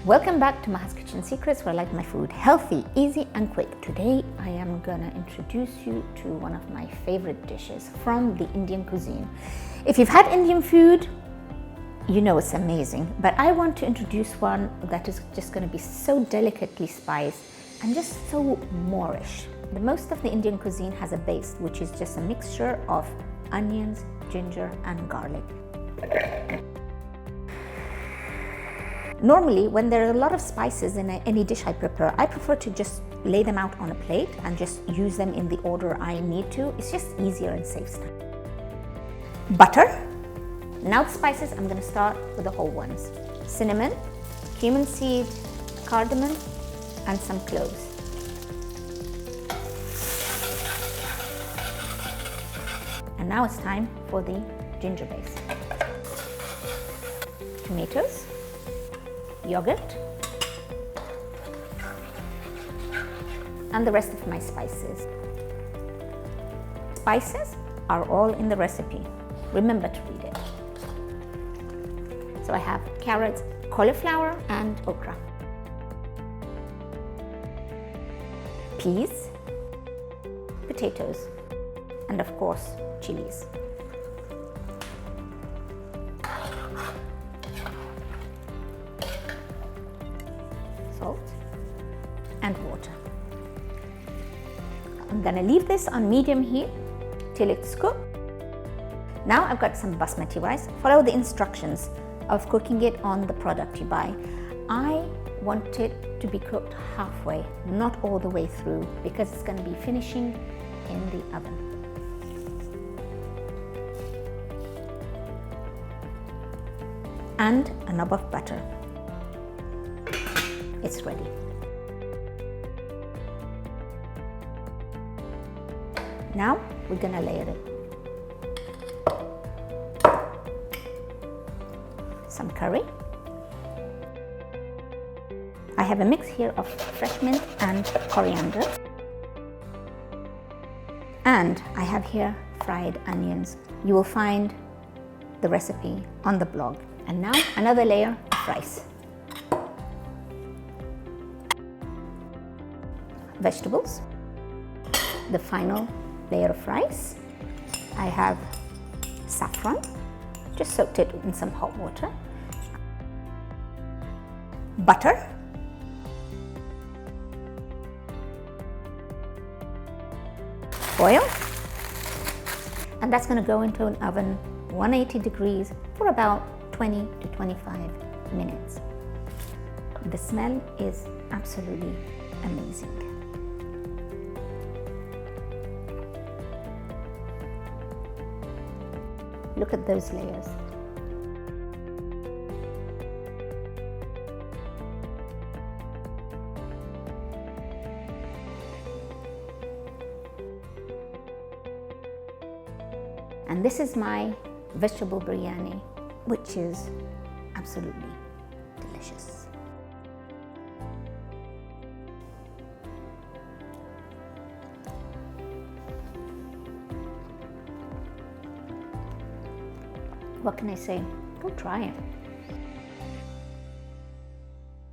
Welcome back to Maha's Kitchen Secrets, where I like my food healthy, easy and quick. Today I am gonna introduce you to one of my favorite dishes from the Indian cuisine. If you've had Indian food, you know it's amazing, but I want to introduce one that is just gonna be so delicately spiced and just so Moorish. The most of the Indian cuisine has a base, which is just a mixture of onions, ginger and garlic. Normally, when there are a lot of spices in any dish I prefer to just lay them out on a plate and just use them in the order I need to. It's just easier and saves time. Butter. Now the spices, I'm going to start with the whole ones. Cinnamon, cumin seed, cardamom, and some cloves. And now it's time for the ginger base. Tomatoes, yogurt, and the rest of my spices. Spices are all in the recipe. Remember to read it. So I have carrots, cauliflower, and okra. Peas, potatoes, and of course, chilies. Salt and water. I'm gonna leave this on medium heat till it's cooked. Now I've got some basmati rice. Follow the instructions of cooking it on the product you buy. I want it to be cooked halfway, not all the way through, because it's gonna be finishing in the oven. And a knob of butter. It's ready. Now we're gonna layer it. Some curry. I have a mix here of fresh mint and coriander. And I have here fried onions. You will find the recipe on the blog. And now another layer of rice. Vegetables, the final layer of rice. I have saffron, just soaked it in some hot water. Butter. Oil. And that's going to go into an oven 180 degrees for about 20 to 25 minutes. The smell is absolutely amazing. Look at those layers. And this is my vegetable biryani, which is absolutely delicious. What can I say? Go try it.